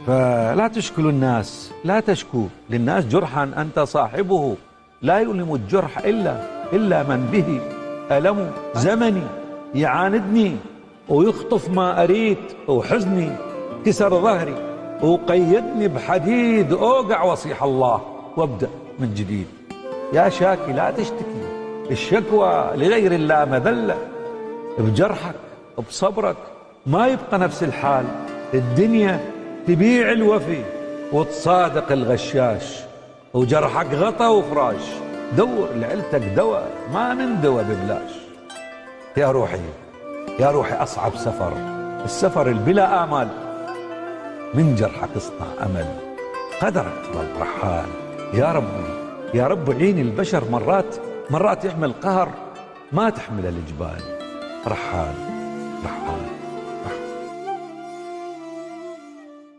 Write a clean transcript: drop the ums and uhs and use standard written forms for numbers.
فلا تشكلوا الناس، لا تشكو للناس جرحا أنت صاحبه، لا يؤلم الجرح إلا من به ألم زمني، يعاندني ويخطف ما أريد، وحزني كسر ظهري وقيدني بحديد، أوقع وصيح الله وابدأ من جديد. يا شاكي لا تشتكي، الشكوى لغير الله مذلة، بجرحك بصبرك ما يبقى نفس الحال، الدنيا تبيع الوفي وتصادق الغشاش، وجرحك غطا وفراش، دور لعيلتك دواء ما من دواء ببلاش. يا روحي يا روحي أصعب سفر السفر البلا آمال، من جرحك اصنع أمل، قدرك تظل رحال. يا ربي يا رب عين البشر، مرات يحمل قهر ما تحمل الجبال، رحال رحال.